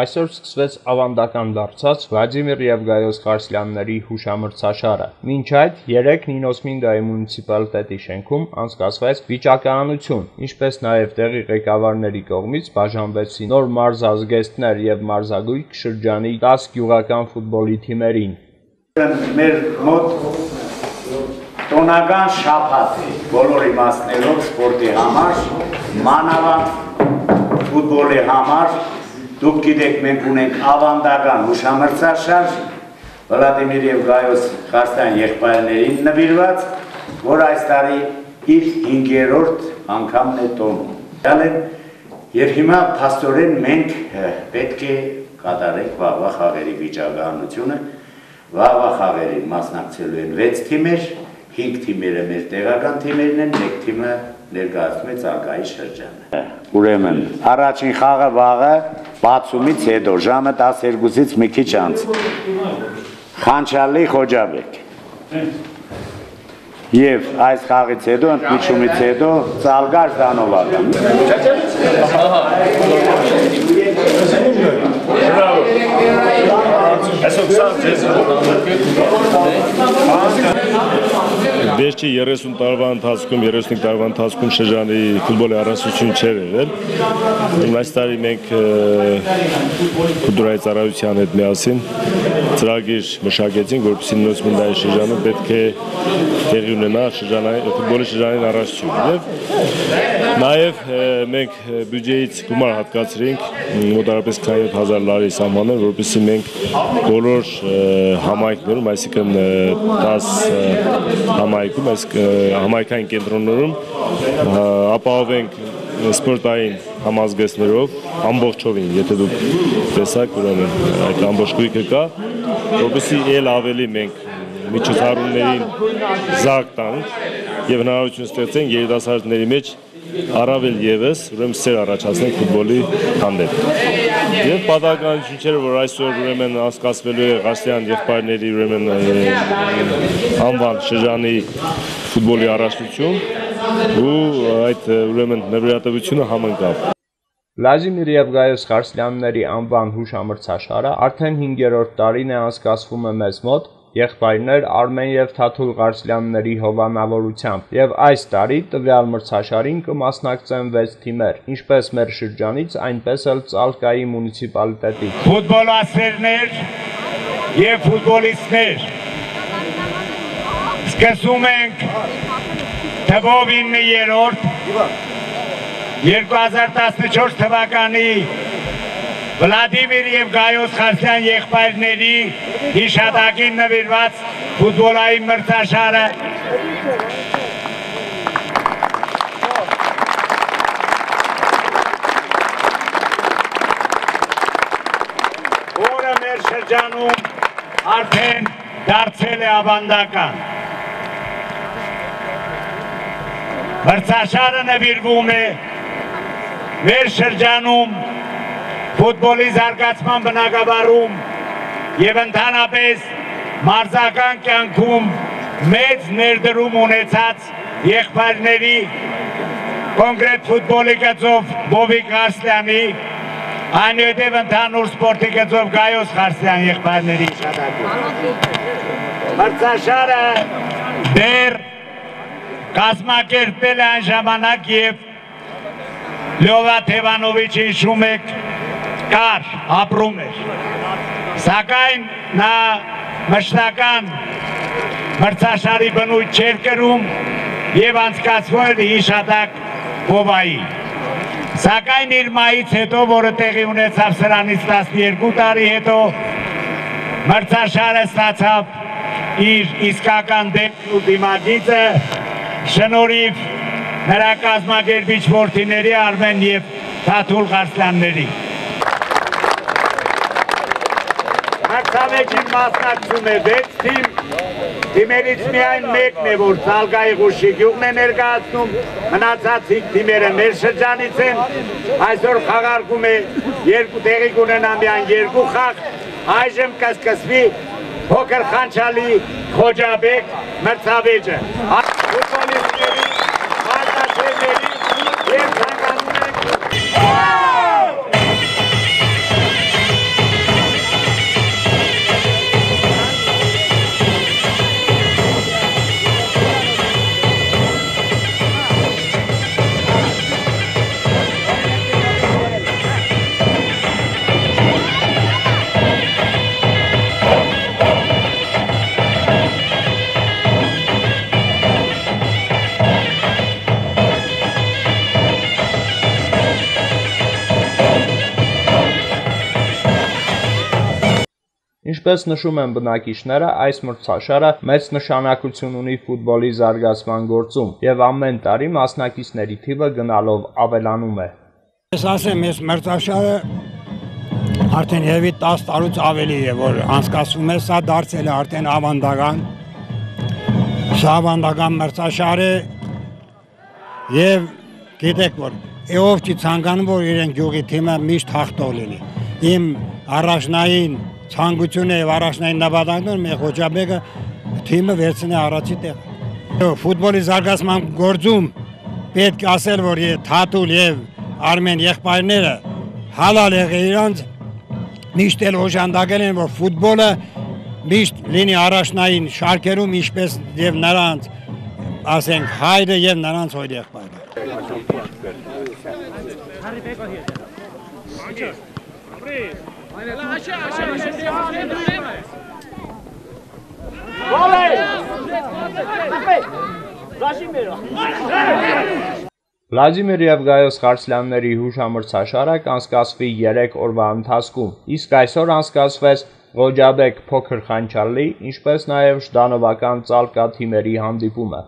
Այսօր սկսվեց ավանդական դարձած Վլադիմիր և Գայոս Ղարսլյանների հուշամրցաշարը։ Մինչ այդ 3 Նինոս Մինդայի մունիցիպալիտետի շենքում անցկացվեց վիճակահանություն, ինչպես նաև տեղի ղեկավարների կողմից բաժանվեցին նոր մարզազգեստներ և մարզագույք շրջանի 10 գյուղական ֆուտբոլի թիմերին։ Մեր մոտ տոնական շաբաթ է բոլոր իմաստներով սպորտի համար, մանավանդ ֆուտբոլի համար։ Դուք գիտեք, մենք ունենք ավանդական հուշամրցաշար Վլադիմիր և Գայոս Ղարսլյան եղբայրներին նվիրված, որ այս տարի իր 5-րդ անգամն է տոնում։ Եվ հիմա փաստորեն մենք պետք է կատարենք վաղվա խաղերի վիճակահանությունը։ Վաղվա խաղերին մասնակցելու են 6 թիմեր, 5 թիմերը մեր տեղական թիմերն են, 1 թիմը ներկայացնում է ցանկայի շրջանը։ Ուրեմն, առաջին խաղը վաղը բացումից հետո ժամը 12-ից մի քիչ անց Խանչալի Խոջաբեկ։ Եվ այս խաղից հետո, ընդմիջումից հետո Ծալգար Զանովական։ Վերջի 30 տարվա ընթացքում, 35 տարվա ընթացքում շրջանի ֆուտբոլի առանցություն չէր եղել։ Այս տարի մենք կուլտուրայի ծառայության հետ միասին ծրագիր մշակեցինք, որպեսզի Նինոս Մինդայի շրջանում պետք է տեղի ունենա ֆուտբոլի շրջանային առանցություն։ Եվ նաև մենք բյուջեից գումար հատկացրինք մոտավորապես 27,000 լարի սահմաններ, որպեսզի մենք բոլոր համայնքներում, այսինքն 10 համայնքում, այս համայնքային կենտրոններում ապահովենք սպորտային համազգեստներով ամբողջովին, եթե դուք տեսաք, ուրեմն այդ ամբողջ գույքը կա, որպեսզի ել ավելի մենք միջոցառումներին զարկ տանք եւ հնարավորություն ստեղծենք երիտասարդների մեջ առավել եւս ուրեմն սեր առաջացնենք ֆուտբոլի հանդեպ։ Եվ պատահականություն չէ, որ այսօր ուրեմն անցկացվելու է Ղարսլյան եղբայրների ուրեմն անվան շրջանի ֆուտբոլի առաջնություն ու այդ ուրեմն նվիրատվությունը համընկավ։ Վլադիմիր և Գայոս Ղարսլյանների անվան հուշամրցաշարը արդեն 5-րդ տարին է անցկացվում է մեզ մոտ եղբայրներ Արմեն և Թաթուլ Ղարսլյանների հովանավորությամբ, և այս տարի տվյալ մրցաշարին կմասնակցեն 6 թիմեր, ինչպես մեր շրջանից, այնպես էլ Ծալկայի մունիցիպալիտետից։ Ֆուտբոլասերներ և ֆուտբոլիստներ, սկսում ենք թվով 9-րդ 2014 թվականի Վլադիմիր և Գայոս Ղարսլյան եղբայրների հիշատակին նվիրված ֆուտբոլային մրցաշարը որը մեր շրջանում արդեն դարձել է ավանդական։ Մրցաշարը նվիրվում է մեր շրջանում ֆուտբոլի զարգացման բնագավառում և ընդհանրապես մարզական կյանքում մեծ ներդրում ունեցած եղբայրների, կոնկրետ ֆուտբոլի գծով Բովիկ Ղարսլյանի, այնուհետև ընդհանուր սպորտի գծով Գայոս Ղարսլյան եղբայրների հիշատակում։ Մրցաշարը դեռ կազմակերպվել է այն ժամանակ, և Լյովա Թևանովիչը հիշում եք կար, ապրում էր, սակայն նա մշտական մրցաշարի բնույթ չէր կրում և անցկացվում էր հիշատակ Բովայի։ Սակայն իր մայից հետո, որը տեղի ունեցավ սրանից 12 տարի հետո, մրցաշարը ստացավ իր իսկական դեմքն ու դիմագիծը շնորհիվ նրա կազմակերպիչ որդիների Արմեն և Թաթուլ Ղարսլյանների։ Մրցավեճին մասնակցում է 6 թիմ, թիմերից միայն մեկն է, որ Ծալգայի Ղուշի գյուղն է ներկայացնում, մնացած 5 թիմերը մեր շրջանից են, այսօր խաղարկում է տեղի կունենա միայն 2 խաղ, այժմ կսկսվի փոքր Խանչալի Խոջաբեկ մրցավեճը։ Ֆուտբոլիստների, մարզաչերների և ցանկանում ենք Ինչպես նշում են բնակիչները, այս մրցաշարը մեծ նշանակություն ունի ֆուտբոլի զարգացման գործում եւ ամեն տարի մասնակիցների թիվը գնալով ավելանում է։ Ես ասեմ, այս մրցաշարը արդեն եւի 10 տարուց ավելի է, որ անցկացվում է, սա դարձել է արդեն ավանդական։ Սա ավանդական մրցաշար է եւ գիտեք որ ով չի ցանկանում որ իրեն գյուղի թիմը միշտ հաղթող լինի։ Իմ առաջնային ցանկությունը եւ առաջնային նպատակն է մեր Խոջաբեկը թիմը վերցնի առաջի տեղ։ Ֆուտբոլի զարգացման գործում պետք է ասել որ Թաթուլ եւ Արմեն եղբայրները հալալ եղել իրանց միշտ էլ օժանդակել են որ ֆուտբոլը միշտ լինի առաջնային շարքերում ինչպես եւ նրանց ասենք հայրը եւ նրանց հոր եղբայրը։ Վլադիմիր եւ Գայոս Խարսլյանների հուշամրցաշարը կանցկացվի 3 օրվա ընթացքում, իսկ այսօր անցկացվեց Ղոջաբեկ փոքր խանչալի, ինչպես նաեւ Ժդանովական Ծալկա թիմերի հանդիպումը։